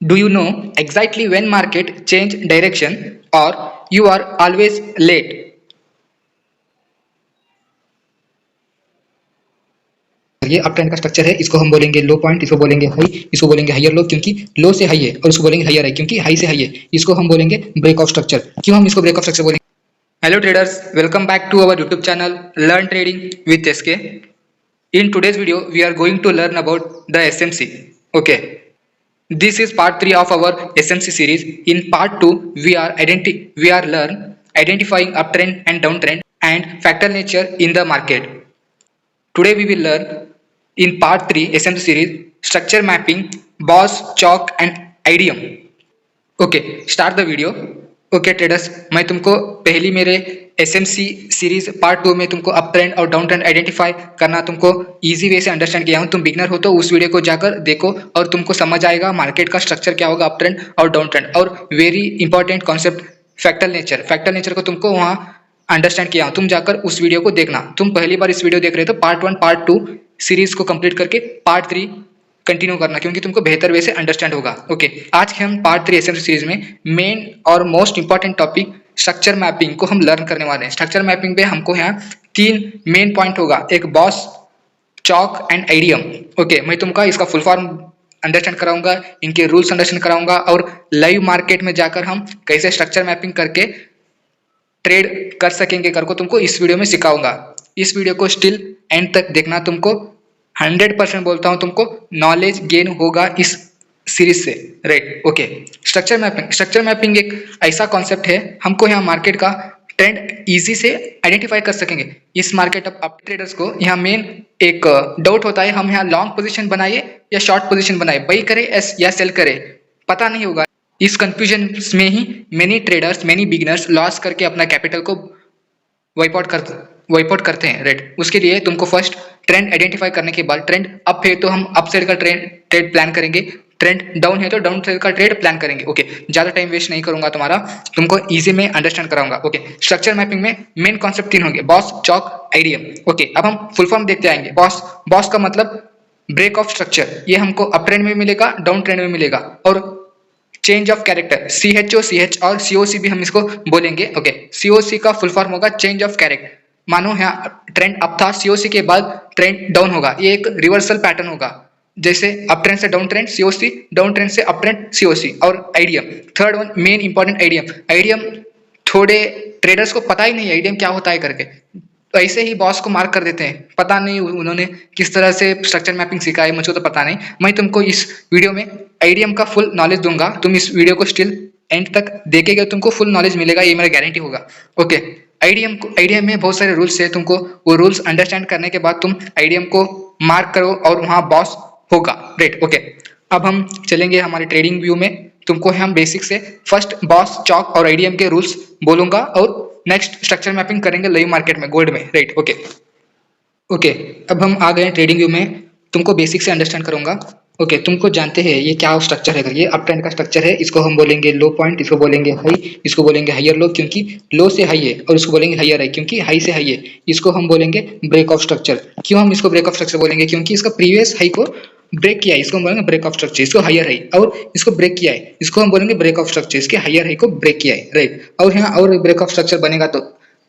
Do you know exactly when market change direction or you are always late? ये up trend का structure है, इसको हम बोलेंगे लो पॉइंट, इसको बोलेंगे हाई, इसको बोलेंगे हायर लो क्योंकि लो से हाई है, और इसको बोलेंगे हायर हाई क्योंकि हाई से हाई है। इसको हम बोलेंगे ब्रेक ऑफ स्ट्रक्चर। क्यों हम इसको ब्रेक ऑफ स्ट्रक्चर बोलेंगे? Hello traders, welcome back to our YouTube channel learn trading with SK. In today's video, we are going to learn about the SMC. Okay, this is part 3 of our SMC series. In part 2, we are learn identifying uptrend and downtrend and factor nature in the market. Today we will learn in part 3 SMC series structure mapping, boss, chalk and idiom. Okay, start the video. Okay traders, मैं तुमको पहली मेरे SMC series part 2 में तुमको up trend और down trend identify करना तुमको easy way से अंडरस्टैंड किया हूँ। तुम बिगनर हो तो उस वीडियो को जाकर देखो और तुमको समझ आएगा मार्केट का स्ट्रक्चर क्या होगा, अप ट्रेंड और डाउन ट्रेंड। और very important concept factor nature को तुमको वहाँ अंडरस्टैंड किया हूँ, तुम जाकर उस वीडियो को देखना। तुम पहली बार इस वीडियो देख रहे हो तो पार्ट 1 पार्ट 2 सीरीज को कंप्लीट करके पार्ट 3 कंटिन्यू करना, क्योंकि तुमको बेहतर वे से अंडरस्टैंड होगा। ओके, आज के हम पार्ट 3 एसएमसी सीरीज में मेन और most important topic structure mapping को हम लर्न करने वाले हैं। स्ट्रक्चर मैपिंग पे हमको यहाँ 3 मेन पॉइंट होगा, एक boss, chalk and idiom. Okay, मैं तुमको इसका फुल फॉर्म अंडरस्टैंड कराऊंगा, इनके रूल्स अंडरस्टैंड कराऊंगा और लाइव मार्केट में जाकर हम कैसे स्ट्रक्चर मैपिंग करके ट्रेड कर सकेंगे कर को तुमको इस वीडियो में सिखाऊंगा। इस वीडियो को स्टिल एंड तक देखना, तुमको 100% बोलता हूँ तुमको नॉलेज गेन होगा इस सीरीज से, राइट। ओके, स्ट्रक्चर मैपिंग एक ऐसा कॉन्सेप्ट है, हमको यहाँ मार्केट का ट्रेंड इजी से आइडेंटिफाई कर सकेंगे। इस मार्केट अप ट्रेडर्स को यहाँ मेन एक डाउट होता है, हम यहाँ लॉन्ग पोजीशन बनाए या शॉर्ट पोजीशन बनाए, बाई करे या सेल करे, पता नहीं होगा। इस कंफ्यूजन में ही many traders, many beginners loss करके अपना कैपिटल को वाइप आउट करते हैं, राइट। उसके लिए तुमको फर्स्ट ट्रेंड आइडेंटिफाई करने के बाद, ट्रेंड अप है तो हम अप साइड का ट्रेड प्लान करेंगे, ट्रेंड डाउन है तो डाउन साइड का ट्रेड प्लान करेंगे। ओके, ज्यादा टाइम वेस्ट नहीं करूंगा तुम्हारा, तुमको इजी में अंडरस्टैंड कराऊंगा। ओके, स्ट्रक्चर मैपिंग में मेन कॉन्सेप्ट 3 होंगे, बॉस, चॉक, आइडियम। ओके, अब हम फुल फॉर्म देखते आएंगे। बॉस का मतलब ब्रेक ऑफ स्ट्रक्चर, ये हमको अप ट्रेंड में मिलेगा, डाउन ट्रेंड में मिलेगा। और चेंज ऑफ कैरेक्टर, CH और COC भी हम इसको बोलेंगे। ओके, COC का फुल फॉर्म होगा चेंज ऑफ कैरेक्टर। मानो यहाँ ट्रेंड अप था, COC के बाद ट्रेंड डाउन होगा, ये एक रिवर्सल पैटर्न होगा। जैसे अप ट्रेंड से down trend COC, down trend से अप ट्रेंड COC। और idiom, third one main important idiom थोड़े ट्रेडर्स को पता ही नहीं आइडियम क्या होता है करके, तो ऐसे ही बॉस को मार्क कर देते हैं, पता नहीं उन्होंने किस तरह से स्ट्रक्चर मैपिंग सीखा है, मुझको तो पता नहीं। मैं तुमको इस वीडियो में आइडियम का फुल नॉलेज दूंगा, तुम इस वीडियो को स्टिल एंड तक देखेंगे, तुमको फुल नॉलेज मिलेगा, ये मेरा गारंटी होगा। ओके, आइडियम में बहुत सारे रूल्स है, तुमको वो रूल्स अंडरस्टैंड करने के बाद तुम आइडियम को मार्क करो और वहाँ बॉस होगा, राइट। ओके, अब हम चलेंगे हमारे ट्रेडिंग व्यू में। तुमको हम बेसिक से फर्स्ट बॉस, चॉक और आइडियम के रूल्स बोलूंगा और नेक्स्ट स्ट्रक्चर मैपिंग करेंगे लाइव मार्केट में, गोल्ड में, राइट। ओके, अब हम आ गए ट्रेडिंग व्यू में, तुमको बेसिक से अंडरस्टैंड करूंगा। ओके, तुमको जानते हैं ये क्या स्ट्रक्चर है, ये अप ट्रेंड का स्ट्रक्चर है, इसको हम बोलेंगे लो पॉइंट, इसको बोलेंगे हाई, इसको बोलेंगे हायर लो क्योंकि लो से हाई है, और इसको बोलेंगे हायर हाई क्योंकि हाई से हाई है। इसको हम बोलेंगे ब्रेक ऑफ स्ट्रक्चर। क्यों हम इसको ब्रेक ऑफ स्ट्रक्चर बोलेंगे? क्योंकि इसका प्रीवियस हाई को ब्रेक किया है, इसको हम बोलेंगे ब्रेक ऑफ स्ट्रक्चर। इसको हायर हाई और इसको ब्रेक किया है, इसको हम बोलेंगे ब्रेक ऑफ स्ट्रक्चर, इसके हायर हाई को ब्रेक किया है, राइट। और यहाँ और ब्रेक ऑफ स्ट्रक्चर बनेगा तो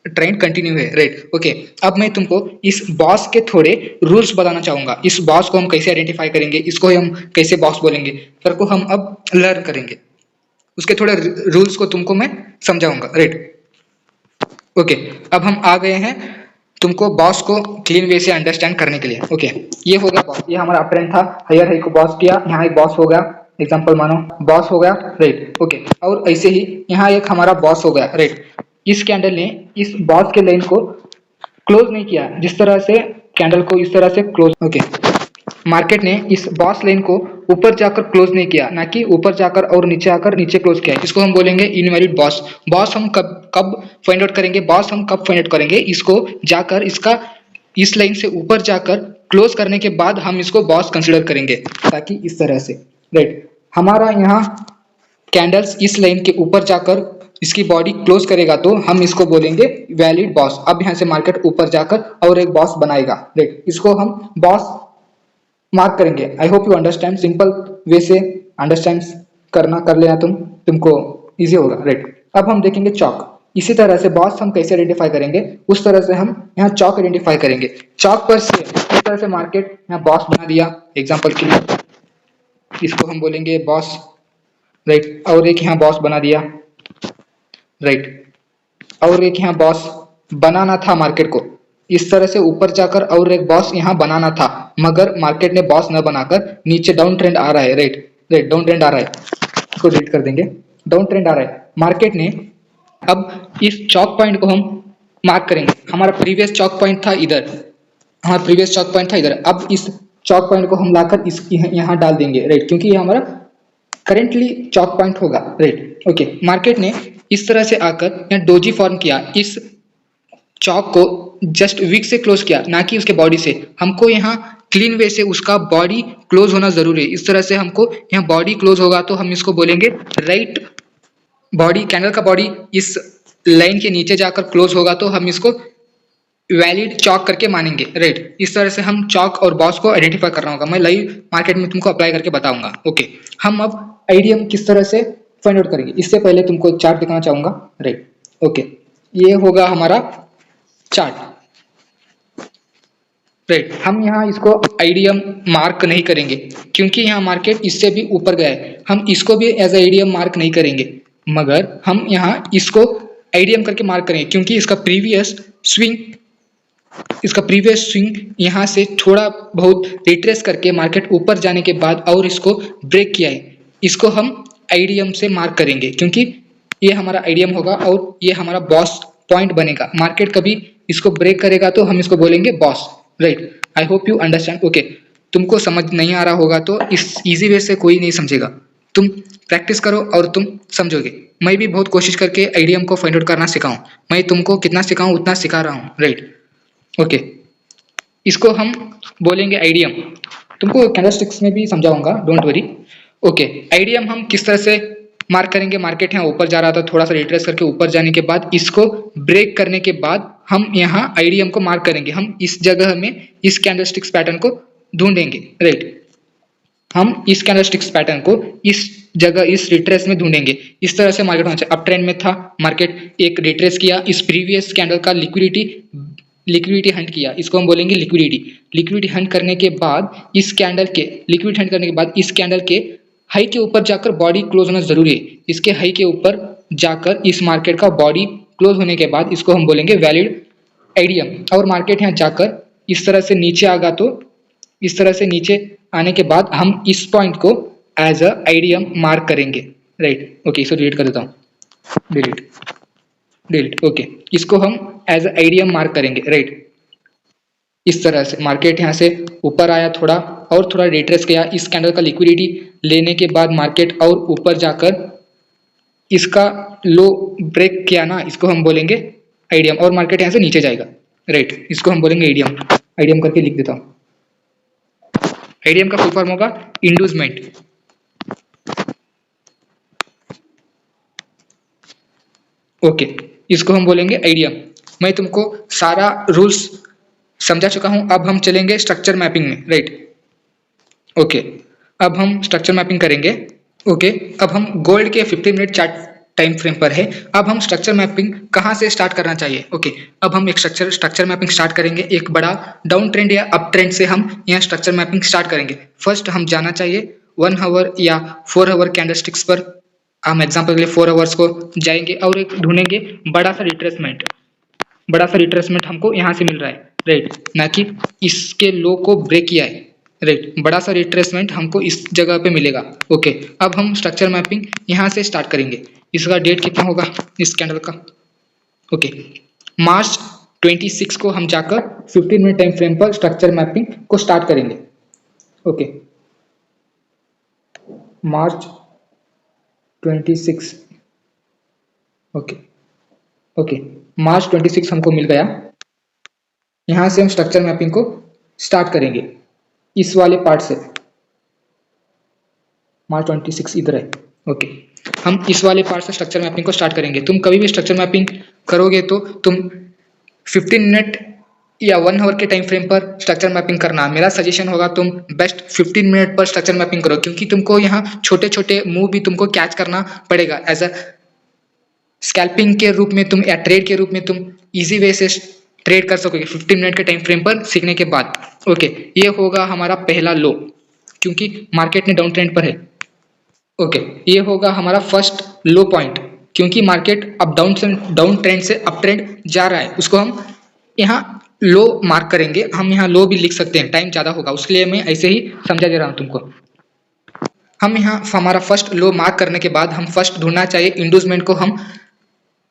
ट्रेंड कंटिन्यू है, राइट। ओके, अब मैं तुमको इस बॉस के थोड़े रूल्स बताना चाहूंगा। इस बॉस को हम कैसे आइडेंटिफाई करेंगे, इसको हम कैसे बॉस बोलेंगे, सर को हम अब लर्न करेंगे, उसके थोड़े रूल्स को तुमको मैं समझाऊंगा, राइट। ओके, अब हम आ गए हैं तुमको बॉस को क्लीन वे से अंडरस्टैंड करने के लिए। ओके, ये हो गया बॉस, ये हमारा अप ट्रेंड था, हायर हाई को बॉस किया, यहाँ एक बॉस हो गया, एग्जाम्पल मानो बॉस हो गया, राइट। ओके, और ऐसे ही यहाँ एक हमारा बॉस हो गया, राइट। इस कैंडल ने इस बॉस के लाइन को क्लोज नहीं किया, जिस तरह से कैंडल को इस तरह से क्लोज। ओके, मार्केट ने इस बॉस लाइन को ऊपर जाकर क्लोज नहीं किया, ना कि ऊपर जाकर और नीचे आकर नीचे क्लोज किया, इसको हम बोलेंगे इनवैलिड बॉस। बॉस हम कब फाइंड आउट करेंगे, बॉस हम कब फाइंड आउट करेंगे, इसको जाकर इसका इस लाइन से ऊपर जाकर क्लोज करने के बाद हम इसको बॉस कंसिडर करेंगे, ताकि इस तरह से, राइट। हमारा यहाँ कैंडल्स इस लाइन के ऊपर जाकर इसकी बॉडी क्लोज करेगा तो हम इसको बोलेंगे वैलिड बॉस। अब यहाँ से मार्केट ऊपर जाकर और एक बॉस बनाएगा, राइट, इसको हम बॉस मार्क करेंगे। I hope you understand, simple way से अंडरस्टैंड कर लेना तुमको इजी होगा, राइट। अब हम देखेंगे चौक। इसी तरह से बॉस हम कैसे आइडेंटिफाई करेंगे, उस तरह से हम यहाँ चौक आइडेंटिफाई करेंगे। चौक पर से इस तरह से मार्केट यहाँ बॉस बना दिया एग्जांपल के लिए, इसको हम बोलेंगे बॉस, राइट। और एक यहाँ बॉस बना दिया, राइट। और एक यहाँ बॉस बनाना था मार्केट को, इस तरह से ऊपर जाकर और एक बॉस यहाँ बनाना था, मगर मार्केट ने बॉस न बनाकर नीचे डाउन ट्रेंड आ रहा है, राइट। डाउन ट्रेंड आ रहा है, इसको डिलीट कर देंगे। डाउन ट्रेंड आ रहा है मार्केट ने। अब इस चौक पॉइंट को हम मार्क करेंगे। हमारा प्रीवियस चौक पॉइंट था इधर, हमारा प्रीवियस चौक पॉइंट था इधर। अब इस चौक पॉइंट को हम लाकर इस यहाँ डाल देंगे, राइट, क्योंकि ये हमारा करेंटली चौक पॉइंट होगा, राइट। ओके, मार्केट ने इस तरह से आकर यहाँ डोजी फॉर्म किया, इस चौक को जस्ट विक से क्लोज किया, ना कि उसके बॉडी से। हमको यहाँ क्लीन वे से उसका बॉडी क्लोज होना जरूरी है। इस तरह से हमको यहाँ बॉडी क्लोज होगा तो हम इसको बोलेंगे राइट। बॉडी, कैंडल का बॉडी इस लाइन के नीचे जाकर क्लोज होगा तो हम इसको वैलिड चौक करके मानेंगे, राइट। इस तरह से हम चौक और बॉस को आइडेंटिफाई करना होगा। मैं लाइव मार्केट में तुमको अप्लाई करके बताऊंगा। ओके, हम अब आईडीएम किस तरह से फाइंड आउट करेंगे, इससे पहले तुमको एक चार्ट दिखाना चाहूंगा, राइट। ओके, ये होगा हमारा चार्ट, राइट। हम यहाँ इसको आईडीएम मार्क नहीं करेंगे क्योंकि यहाँ मार्केट इससे भी ऊपर गया है। हम इसको भी एज आईडीएम मार्क नहीं करेंगे, मगर हम यहाँ इसको आईडीएम करके मार्क करेंगे क्योंकि इसका प्रीवियस स्विंग यहाँ से थोड़ा बहुत रिट्रेस करके मार्केट ऊपर जाने के बाद और इसको ब्रेक किया है। इसको हम आईडीएम से मार्क करेंगे क्योंकि ये हमारा आईडीएम होगा और ये हमारा बॉस पॉइंट बनेगा। मार्केट कभी इसको ब्रेक करेगा तो हम इसको बोलेंगे boss, right. I hope you understand. Okay, तुमको समझ नहीं आ रहा होगा तो इस इजी वे से कोई नहीं समझेगा। तुम प्रैक्टिस करो और तुम समझोगे। मैं भी बहुत कोशिश करके आईडीएम को फाइंड आउट करना सिखाऊं। मैं तुमको कितना सिखाऊं उतना सिखा रहा हूँ, राइट। ओके, इसको हम बोलेंगे आईडीएम। तुमको कैंडलस्टिक्स में भी समझाऊंगा, डोंट वरी। ओके, आईडीएम हम किस तरह से मार्क करेंगे। मार्केट यहाँ ऊपर जा रहा था, थोड़ा सा रिट्रेस करके ऊपर जाने के बाद इसको ब्रेक करने के बाद हम यहाँ आईडीएम को मार्क करेंगे। हम इस जगह में इस कैंडलस्टिक्स पैटर्न को ढूंढेंगे, राइट। हम इस कैंडलस्टिक्स पैटर्न को इस जगह इस रिट्रेस में ढूंढेंगे। इस तरह से मार्केट होना चाहिए। अप ट्रेंड में था, मार्केट एक रिट्रेस किया, इस प्रीवियस कैंडल का लिक्विडिटी हंट किया, इसको हम बोलेंगे लिक्विडिटी हंट करने के बाद इस कैंडल के लिक्विडिटी हंट करने के बाद इस कैंडल के हाई के ऊपर जाकर बॉडी क्लोज होना जरूरी है। इसके हाई के ऊपर जाकर इस मार्केट का बॉडी क्लोज होने के बाद इसको हम बोलेंगे वैलिड आईडीएम। और मार्केट यहाँ जाकर इस तरह से नीचे आगा तो इस तरह से नीचे आने के बाद हम इस पॉइंट को एज अ आईडीएम मार्क करेंगे, राइट। ओके, इसको डिलीट कर देता हूँ, डिलीट। ओके, इसको हम एज आईडीएम मार्क करेंगे, राइट। इस तरह से मार्केट यहाँ से ऊपर आया, थोड़ा रिट्रेस किया, इस कैंडल का लिक्विडिटी लेने के बाद मार्केट और ऊपर जाकर इसका लो ब्रेक किया ना, इसको हम बोलेंगे आईडीएम। और मार्केट यहाँ से नीचे जाएगा, राइट। इसको हम बोलेंगे आईडीएम करके लिख देता हूँ। आईडीएम का फुल फॉर्म होगा इंड्यूसमेंट। ओके, इसको हम बोलेंगे आईडीएम। मैं तुमको सारा रूल्स समझा चुका हूं। अब हम चलेंगे स्ट्रक्चर मैपिंग में, राइट। ओके, अब हम स्ट्रक्चर मैपिंग करेंगे। ओके, अब हम गोल्ड के 15 मिनट चार्ट टाइम फ्रेम पर है। अब हम स्ट्रक्चर मैपिंग कहाँ से स्टार्ट करना चाहिए। ओके, अब हम एक स्ट्रक्चर मैपिंग स्टार्ट करेंगे। एक बड़ा डाउन ट्रेंड या अप ट्रेंड से हम यहाँ स्ट्रक्चर मैपिंग स्टार्ट करेंगे। फर्स्ट हम जाना चाहिए 1 आवर या 4 आवर कैंडलस्टिक्स पर। हम एग्जाम्पल के लिए 4 आवर्स को जाएंगे और एक ढूंढेंगे बड़ा सा रिट्रेसमेंट हमको यहाँ से मिल रहा है, राइट, ना कि इसके लो को ब्रेक किया है, राइट। बड़ा सा रिट्रेसमेंट हमको इस जगह पे मिलेगा। ओके, अब हम स्ट्रक्चर मैपिंग यहाँ से स्टार्ट करेंगे। इसका डेट कितना होगा इस कैंडल का। ओके, मार्च 26 को हम जाकर 15 मिनट टाइम फ्रेम पर स्ट्रक्चर मैपिंग को स्टार्ट करेंगे। ओके, मार्च 26। ओके, मार्च 26 हमको मिल गया। यहाँ से हम स्ट्रक्चर मैपिंग को स्टार्ट करेंगे इस वाले पार्ट से। मार्च 26 इधर है। ओके, हम इस वाले पार्ट से स्ट्रक्चर मैपिंग को स्टार्ट करेंगे। तुम कभी भी स्ट्रक्चर मैपिंग करोगे तो तुम 15 मिनट या 1 आवर के टाइम फ्रेम पर स्ट्रक्चर मैपिंग करना, मेरा सजेशन होगा तुम बेस्ट 15 मिनट पर स्ट्रक्चर मैपिंग करो, क्योंकि तुमको यहाँ छोटे छोटे मूव भी तुमको कैच करना पड़ेगा। एज अ स्कैल्पिंग के रूप में तुम या ट्रेड के रूप में तुम इजी वे से ट्रेड कर सकोगे 15 मिनट के टाइम फ्रेम पर सीखने के बाद। ओके, ये होगा हमारा पहला लो, क्योंकि मार्केट में डाउन ट्रेंड पर है। ओके, ये होगा हमारा फर्स्ट लो पॉइंट, क्योंकि मार्केट अब डाउन ट्रेंड से अप ट्रेंड जा रहा है, उसको हम यहाँ लो मार्क करेंगे। हम यहाँ लो भी लिख सकते हैं, टाइम ज़्यादा होगा, उसके लिए मैं ऐसे ही समझा दे रहा हूँ तुमको। हम यहाँ हमारा फर्स्ट लो मार्क करने के बाद हम फर्स्ट ढूंढना चाहिए इंडूसमेंट को, हम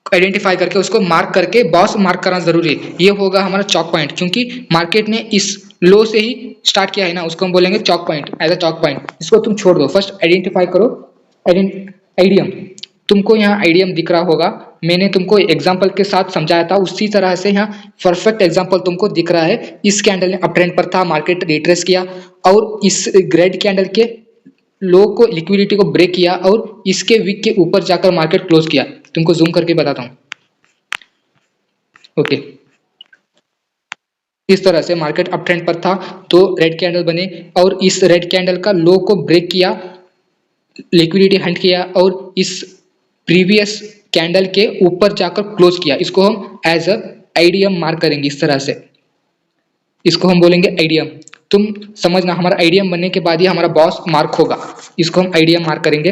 आइडेंटिफाई करके उसको मार्क करके बॉस मार्क करना जरूरी है। ये होगा हमारा चॉक पॉइंट, क्योंकि मार्केट ने इस लो से ही स्टार्ट किया है ना, उसको हम बोलेंगे choke point, as a choke point. इसको तुम छोड़ दो, फर्स्ट आइडेंटिफाई करो आइडियम। तुमको यहाँ आइडियम दिख रहा होगा, मैंने तुमको एग्जाम्पल के साथ समझाया था, उसी तरह से यहाँ परफेक्ट एग्जाम्पल तुमको दिख रहा है। इस कैंडल ने अप ट्रेंड पर था, मार्केट रिट्रेस किया और इस रेड कैंडल के लो को लिक्विडिटी को ब्रेक किया और इसके वीक के ऊपर जाकर मार्केट क्लोज किया। तुमको जूम करके बताता हूँ। ओके, इस तरह से मार्केट अप ट्रेंड पर था तो रेड कैंडल बने और इस रेड कैंडल का लो को ब्रेक किया, लिक्विडिटी हंट किया और इस प्रीवियस कैंडल के ऊपर जाकर क्लोज किया। इसको हम एज अ आइडियम मार्क करेंगे इस तरह से, इसको हम बोलेंगे आइडियम। तुम समझना, हमारा आइडियम बनने के बाद ही हमारा बॉस मार्क होगा, इसको हम आइडियम मार्क करेंगे।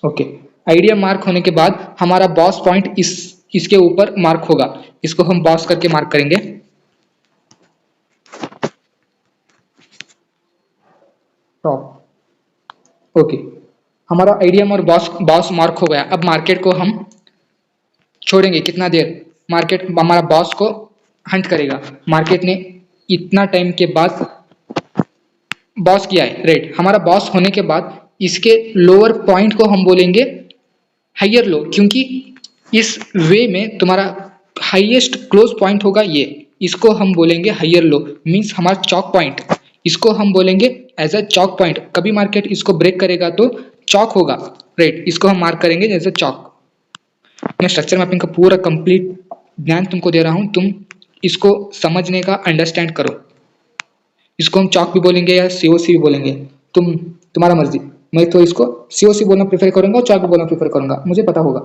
ओके, आइडियम मार्क होने के बाद हमारा बॉस पॉइंट इसके ऊपर मार्क होगा, इसको हम बॉस करके मार्क करेंगे। टॉप। ओके, हमारा आइडियम और बॉस मार्क हो गया। अब मार्केट को हम छोड़ेंगे कितना देर, मार्केट हमारा बॉस को हंट करेगा। मार्केट ने इतना टाइम के बाद बॉस किया है रेड, हमारा बॉस होने के बाद इसके लोअर पॉइंट को हम बोलेंगे हाइयर लो, क्योंकि इस वे में तुम्हारा हाईएस्ट क्लोज पॉइंट होगा ये, इसको हम बोलेंगे हाइयर लो, मींस हमारा चॉक पॉइंट, इसको हम बोलेंगे एज अ चॉक पॉइंट। कभी मार्केट इसको ब्रेक करेगा तो चॉक होगा राइट, इसको हम मार्क करेंगे एज अ चॉक। मैं स्ट्रक्चर मैपिंग का पूरा कंप्लीट ज्ञान तुमको दे रहा हूं, तुम इसको समझने का अंडरस्टैंड करो। इसको हम चॉक भी बोलेंगे या सीओसी भी बोलेंगे, तुम्हारा मर्जी। मैं तो इसको सीओसी बोलना प्रेफर करूंगा और चॉक भी बोलना प्रेफर करूंगा, मुझे पता होगा,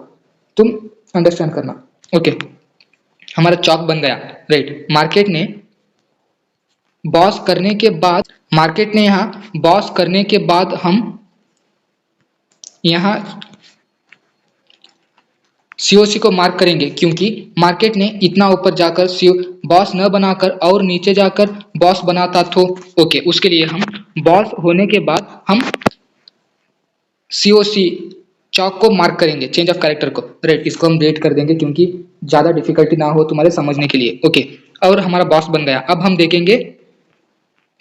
तुम अंडरस्टैंड करना। ओके, हमारा चॉक बन गया राइट। मार्केट ने यहाँ बॉस करने के बाद हम यहाँ सीओसी को मार्क करेंगे, क्योंकि मार्केट ने इतना ऊपर जाकर बॉस न बनाकर और नीचे जाकर बॉस बनाता तो ओके, उसके लिए हम बॉस होने के बाद हम सीओसी चॉक को मार्क करेंगे, चेंज ऑफ कैरेक्टर को राइट। इसको हम रेट कर देंगे क्योंकि ज्यादा डिफिकल्टी ना हो तुम्हारे समझने के लिए। ओके, और हमारा बॉस बन गया। अब हम देखेंगे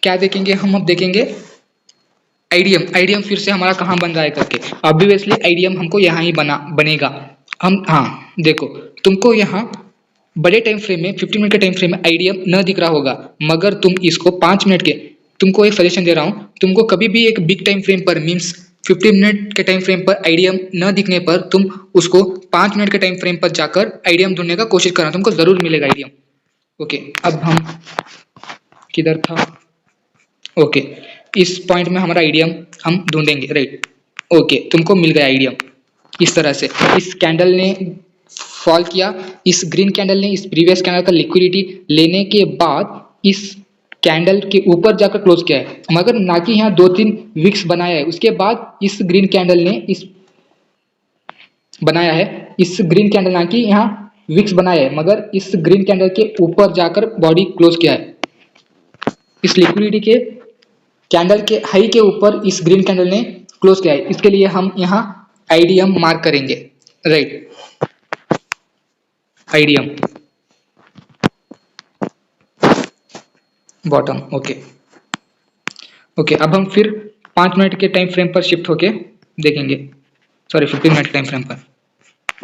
क्या देखेंगे, हम अब देखेंगे आइडियम फिर से हमारा कहाँ बन रहा है करके। ऑब्वियसली आइडियम हमको यहाँ ही बनेगा। हम हाँ देखो, तुमको यहाँ बड़े टाइम फ्रेम में 15 मिनट के टाइम फ्रेम में आइडियम न दिख रहा होगा, मगर तुम इसको 5 मिनट के, तुमको एक सजेशन दे रहा हूँ, तुमको कभी भी एक बिग टाइम फ्रेम पर मीन्स 15 मिनट के टाइम फ्रेम पर आइडियम न दिखने पर तुम उसको 5 मिनट के टाइम फ्रेम पर जाकर आइडियम ढूंढने का कोशिश करना, तुमको जरूर मिलेगा आइडियम। ओके, अब हम किधर था, ओके इस पॉइंट में हमारा आइडियम हम ढूंढेंगे राइट। ओके, तुमको मिल गया आइडियम इस तरह से। इस कैंडल ने फॉल किया, इस ग्रीन कैंडल ने इस प्रीवियस कैंडल का लिक्विडिटी लेने के बाद इस कैंडल के ऊपर जाकर क्लोज किया है, मगर ना कि यहाँ 2-3 विक्स बनाया है। उसके बाद इस ग्रीन कैंडल ने इस बनाया है, इस ग्रीन कैंडल ना कि यहाँ विक्स बनाया है, मगर इस ग्रीन कैंडल के ऊपर जाकर बॉडी क्लोज किया है। इस लिक्विडिटी के कैंडल के हाई के ऊपर इस ग्रीन कैंडल ने क्लोज किया है, इसके लिए हम यहाँ आइडियम मार्क करेंगे right. Idiom bottom. Okay okay, अब हम फिर 5 मिनट के टाइम फ्रेम पर शिफ्ट होके देखेंगे, सॉरी 15 मिनट के टाइम फ्रेम पर।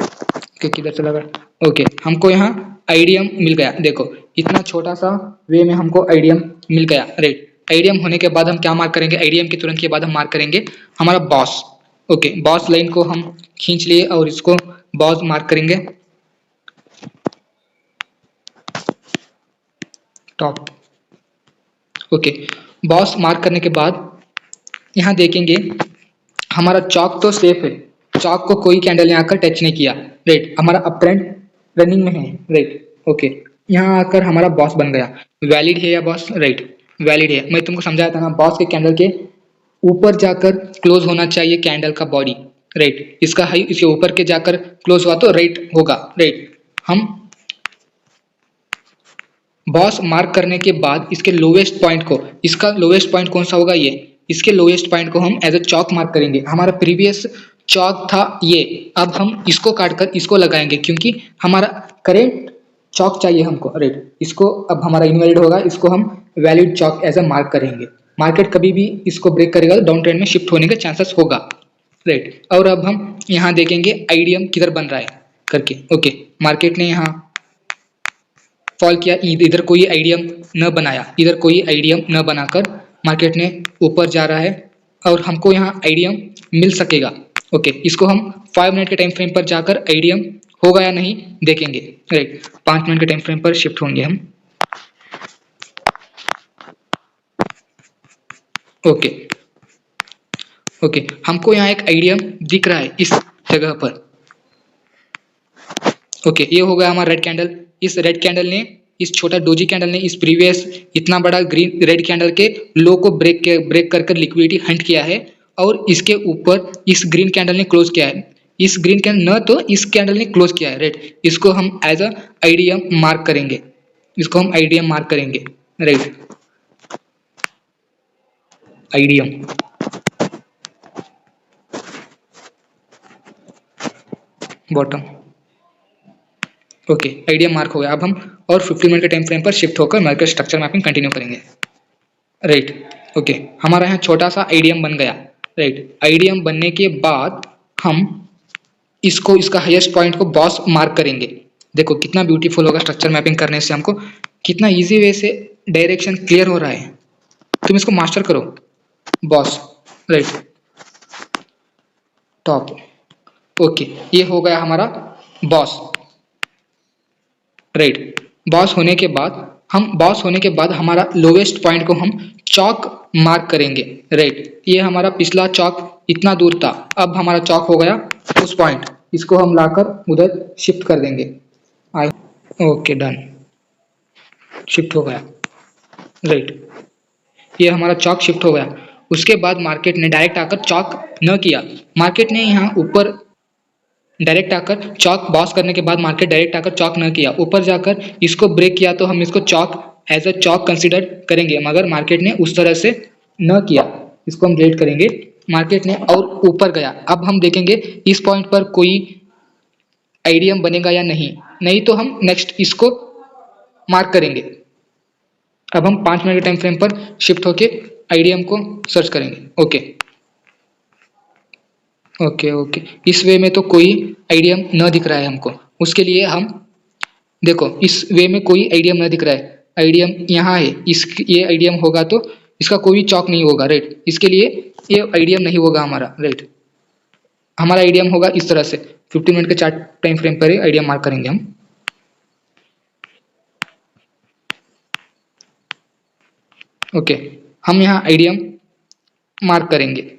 ओके, किधर चला गया। ओके, हमको यहाँ आइडियम मिल गया, देखो इतना छोटा सा वे में हमको आइडियम मिल गया राइट। आइडियम होने के बाद हम क्या मार्क करेंगे, आइडियम के तुरंत के बाद हम मार्क करेंगे हमारा बॉस। ओके, बॉस लाइन को हम खींच लिए और इसको बॉस मार्क करेंगे टॉप। ओके, बॉस मार्क करने के बाद यहाँ देखेंगे हमारा चौक तो सेफ है, चौक को कोई कैंडल यहाँ आकर टच नहीं किया, राइट। हमारा अप ट्रेंड रनिंग में है, राइट। ओके, यहाँ आकर हमारा बॉस बन गया। वैलिड है या बॉस? राइट, वैलिड है। मैं तुमको समझाया था ना, बॉस के कैंडल के ऊपर जाकर क्लोज होना चाहिए कैंडल का बॉडी, राइट। इसका हाई इसके ऊपर के जाकर क्लोज हुआ तो राइट होगा, राइट। हम बॉस मार्क करने के बाद इसके लोवेस्ट पॉइंट को, इसका लोवेस्ट पॉइंट कौन सा होगा? ये, इसके लोवेस्ट पॉइंट को हम एज अ चौक मार्क करेंगे। हमारा प्रीवियस चौक था ये, अब हम इसको काटकर इसको लगाएंगे क्योंकि हमारा करेंट चौक चाहिए हमको, राइट। इसको अब हमारा इनवैलिड होगा, इसको हम valid choke as a mark करेंगे। मार्केट कभी भी इसको ब्रेक करेगा तो डाउन ट्रेंड में शिफ्ट होने के चांसेस होगा, राइट। और अब हम यहाँ देखेंगे आईडीएम किधर बन रहा है करके। ओके, मार्केट ने यहाँ फॉल किया, इधर कोई आईडीएम न बनाया, इधर कोई आईडीएम न बनाकर मार्केट ने ऊपर जा रहा है और हमको यहाँ आईडीएम मिल सकेगा। ओके, इसको हम 5 मिनट के टाइम फ्रेम पर जाकर आईडीएम होगा या नहीं देखेंगे, राइट। 5 मिनट के टाइम फ्रेम पर शिफ्ट होंगे हम। ओके ओके, हमको यहाँ एक आईडीएम दिख रहा है इस जगह पर। ओके, ये हो गया हमारा रेड कैंडल। इस रेड कैंडल ने, इस छोटा डोजी कैंडल ने इस प्रीवियस इतना बड़ा ग्रीन रेड कैंडल के लो को ब्रेक कर लिक्विडिटी हंट किया है और इसके ऊपर इस ग्रीन कैंडल ने क्लोज किया है। इस ग्रीन कैंडल न तो इस कैंडल ने क्लोज किया है, राइट। इसको हम एज अ आईडीएम मार्क करेंगे, इसको हम आईडीएम मार्क करेंगे, right. IDM bottom. Okay, IDM mark हो गया। अब हम और 15 मिनट के टाइम फ्रेम पर शिफ्ट होकर मार्केट स्ट्रक्चर मैपिंग कंटिन्यू करेंगे, राइट। ओके, हमारा यहाँ छोटा सा आईडीएम बन गया, राइट। आईडीएम बनने के बाद हम इसको, इसका हाईएस्ट पॉइंट को बॉस मार्क करेंगे। देखो कितना ब्यूटीफुल होगा, स्ट्रक्चर मैपिंग करने से हमको कितना इजी वे से डायरेक्शन क्लियर हो रहा है। तुम इसको मास्टर करो, बॉस, राइट, टॉप। ओके, ये हो गया हमारा बॉस, राइट। बॉस होने के बाद हमारा लोवेस्ट पॉइंट को हम चौक मार्क करेंगे, राइट। ये हमारा पिछला चौक इतना दूर था, अब हमारा चौक हो गया उस पॉइंट, इसको हम लाकर उधर शिफ्ट कर देंगे। ओके, डन, शिफ्ट हो गया, राइट। ये हमारा चौक शिफ्ट हो गया। उसके बाद मार्केट ने डायरेक्ट आकर चौक न किया, मार्केट ने यहाँ ऊपर डायरेक्ट आकर चौक बॉस करने के बाद मार्केट डायरेक्ट आकर चौक न किया, ऊपर जाकर इसको ब्रेक किया तो हम इसको चौक एज अ चौक कंसीडर करेंगे, मगर मार्केट ने उस तरह से न किया, इसको हम रेट करेंगे। मार्केट ने और ऊपर गया, अब हम देखेंगे इस पॉइंट पर कोई आईडीएम बनेगा या नहीं तो हम नेक्स्ट इसको मार्क करेंगे। अब हम 5 मिनट के टाइम फ्रेम पर शिफ्ट होके आईडीएम को सर्च करेंगे। ओके ओके ओके, इस वे में तो कोई आईडीएम न दिख रहा है हमको, उसके लिए हम देखो इस वे में कोई आईडीएम न दिख रहा है, आईडीएम यहाँ है, इस ये आईडीएम होगा तो इसका कोई चौक नहीं होगा, राइट। इसके लिए ये आईडीएम नहीं होगा हमारा, राइट। हमारा आईडीएम होगा इस तरह से 15 मिनट के चार्ट टाइम फ्रेम पर आईडीएम मार्क करेंगे हम। ओके, हम यहाँ आईडीएम मार्क करेंगे।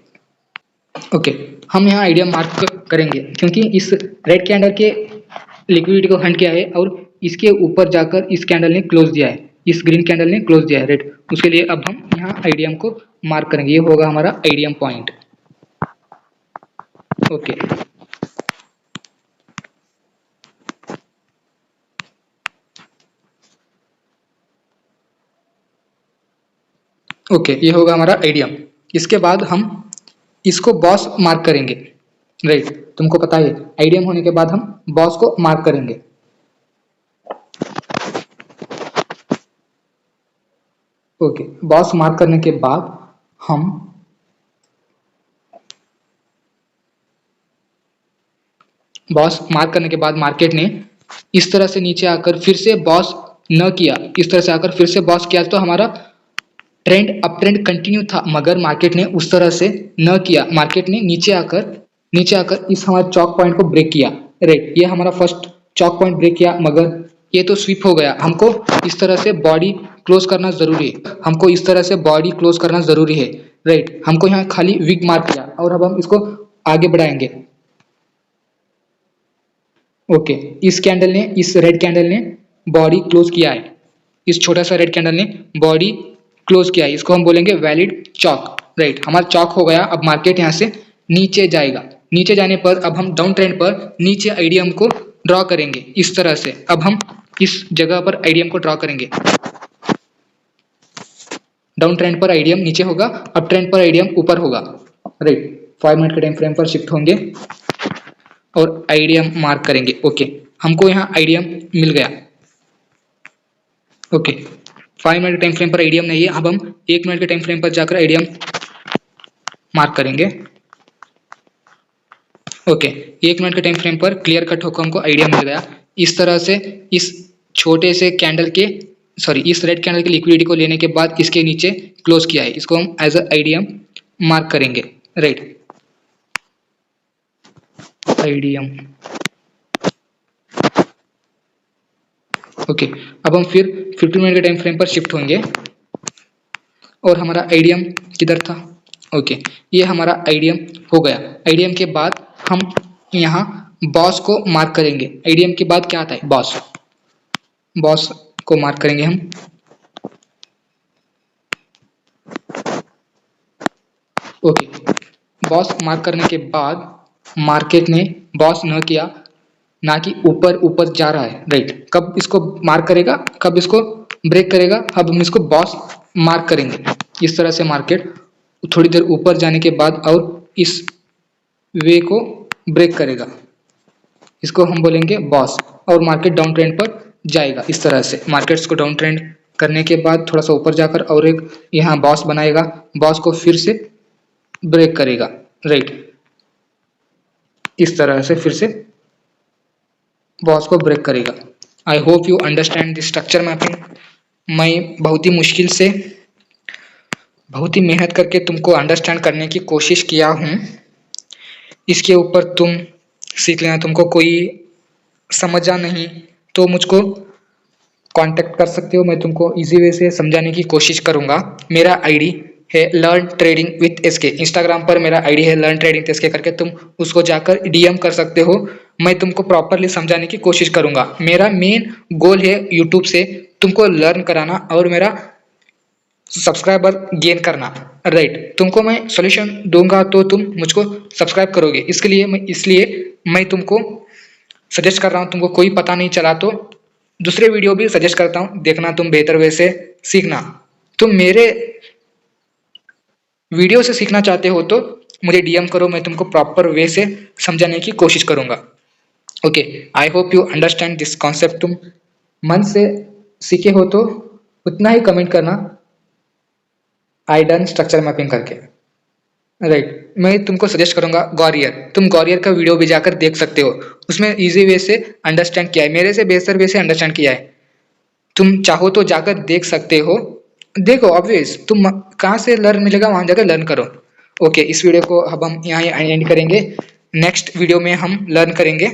ओके, हम यहाँ आईडीएम मार्क करेंगे क्योंकि इस रेड कैंडल के लिक्विडिटी को हंट किया है और इसके ऊपर जाकर इस कैंडल ने क्लोज दिया है, इस ग्रीन कैंडल ने क्लोज दिया है, राइट। उसके लिए अब हम यहाँ आईडीएम को मार्क करेंगे, ये होगा हमारा आईडीएम पॉइंट। ओके ओके, ये होगा हमारा आईडीएम। इसके बाद हम इसको बॉस मार्क करेंगे, राइट। तुमको पता है आईडीएम होने के बाद हम बॉस को मार्क करेंगे। ओके, बॉस मार्क करने के बाद हम बॉस मार्क करने के बाद मार्केट ने इस तरह से नीचे आकर फिर से बॉस न किया, इस तरह से आकर फिर से बॉस किया तो हमारा ट्रेंड अप ट्रेंड कंटिन्यू था, मगर मार्केट ने उस तरह से न किया। मार्केट ने नीचे आकर इस हमारे चॉक पॉइंट को ब्रेक किया। राइट, ये हमारा फर्स्ट चॉक पॉइंट ब्रेक किया, मगर ये तो स्वीप हो गया। हमको इस तरह से बॉडी क्लोज करना जरूरी है, हमको इस तरह से बॉडी क्लोज करना जरूरी है। राइट, हमको यहाँ खाली विग मार्क किया और अब हम इसको आगे बढ़ाएंगे। ओके, इस कैंडल ने, इस रेड कैंडल ने बॉडी क्लोज किया है, इस छोटा सा रेड कैंडल ने बॉडी क्लोज किया है, इसको हम बोलेंगे वैलिड चॉक। राइट, हमारा चॉक हो गया। अब मार्केट यहाँ से नीचे जाएगा, नीचे जाने पर अब हम डाउन ट्रेंड पर नीचे आईडीएम को ड्रॉ करेंगे इस तरह से। अब हम इस जगह पर आईडीएम को ड्रॉ करेंगे। डाउन ट्रेंड पर आईडीएम नीचे होगा, अप ट्रेंड पर आईडीएम ऊपर होगा। राइट, 5 मिनट के टाइम फ्रेम पर शिफ्ट होंगे और आईडीएम मार्क करेंगे। ओके, हमको यहाँ आईडीएम मिल गया। ओके, 5 मिनट के टाइम फ्रेम पर आईडीएम नहीं है, अब हम 1 मिनट के टाइम फ्रेम पर जाकर आईडीएम मार्क करेंगे। ओके, 1 मिनट के टाइम फ्रेम पर क्लियर कट होकर हमको आईडीएम मिल गया। इस तरह से इस छोटे से कैंडल के, सॉरी, इस रेड कैंडल की लिक्विडिटी को लेने के बाद इसके नीचे क्लोज किया है, इसको हम एज अ आईडीएम मार्क करेंगे। Right, IDM. ओके, अब हम फिर 15 मिनट के टाइम फ्रेम पर शिफ्ट होंगे और हमारा आईडीएम किधर था? ओके, ये हमारा आईडीएम हो गया। आईडीएम के बाद हम यहाँ बॉस को मार्क करेंगे। आईडीएम के बाद क्या आता है? बॉस। बॉस को मार्क करेंगे हम। ओके, बॉस मार्क करने के बाद मार्केट ने बॉस न किया, ना कि ऊपर ऊपर जा रहा है। राइट, कब इसको मार्क करेगा, कब इसको ब्रेक करेगा? अब हम इसको बॉस मार्क करेंगे। इस तरह से मार्केट थोड़ी देर ऊपर जाने के बाद और इस वे को ब्रेक करेगा, इसको हम बोलेंगे बॉस, और मार्केट डाउन ट्रेंड पर जाएगा। इस तरह से मार्केट्स को डाउन ट्रेंड करने के बाद थोड़ा सा ऊपर जाकर और एक यहाँ बॉस बनाएगा, बॉस को फिर से ब्रेक करेगा। राइट, इस तरह से फिर से बॉस को ब्रेक करेगा। I hope you understand this structure mapping. मैं बहुत ही मुश्किल से, बहुत ही मेहनत करके तुमको अंडरस्टैंड करने की कोशिश किया हूँ। इसके ऊपर तुम सीख लेना। तुमको कोई समझा नहीं तो मुझको कांटेक्ट कर सकते हो, मैं तुमको इजी वे से समझाने की कोशिश करूँगा। मेरा आईडी है learn trading with SK, Instagram पर मेरा आईडी है लर्न ट्रेडिंग विथ एसके करके, तुम उसको जाकर डीएम कर सकते हो। मैं तुमको प्रॉपरली समझाने की कोशिश करूँगा। मेरा मेन गोल है यूट्यूब से तुमको लर्न कराना और मेरा सब्सक्राइबर गेन करना। राइट, तुमको मैं सॉल्यूशन दूंगा तो तुम मुझको सब्सक्राइब करोगे। इसलिए मैं तुमको सजेस्ट कर रहा हूँ। तुमको कोई पता नहीं चला तो दूसरे वीडियो भी सजेस्ट करता हूँ, देखना, तुम बेहतर वे से सीखना। तुम मेरे वीडियो से सीखना चाहते हो तो मुझे डीएम करो, मैं तुमको प्रॉपर वे से समझाने की कोशिश करूँगा। Okay, I hope you understand this concept. तुम मन से सीखे हो तो उतना ही कमेंट करना, आई डन स्ट्रक्चर मैपिंग करके। राइट, मैं तुमको सजेस्ट करूंगा गॉरियर, तुम गॉरियर का वीडियो भी जाकर देख सकते हो, उसमें इजी वे से अंडरस्टैंड किया है, मेरे से बेहतर वे से अंडरस्टैंड किया है। तुम चाहो तो जाकर देख सकते हो। देखो, ऑब्वियस तुम कहाँ से लर्न मिलेगा वहां जाकर लर्न करो। ओके, इस वीडियो को अब हम यहाँ एंड करेंगे। नेक्स्ट वीडियो में हम लर्न करेंगे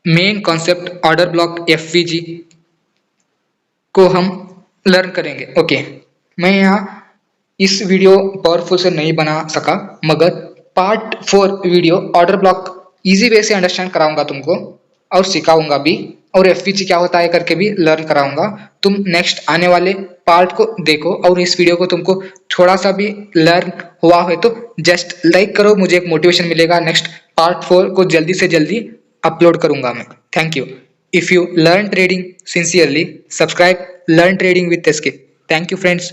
main concept order block FVG को हम लर्न करेंगे। ओके, मैं यहाँ इस वीडियो पावरफुल से नहीं बना सका, मगर part 4 video order block easy way से अंडरस्टैंड कराऊंगा तुमको और सिखाऊंगा भी, और एफवीजी क्या होता है करके भी लर्न कराऊंगा। तुम नेक्स्ट आने वाले पार्ट को देखो, और इस वीडियो को तुमको थोड़ा सा भी लर्न हुआ है तो जस्ट लाइक करो, मुझे एक मोटिवेशन मिलेगा। नेक्स्ट पार्ट 4 को जल्दी से जल्दी अपलोड करूंगा मैं। Thank you. If you learn trading sincerely, subscribe learn trading with SK. Thank you friends.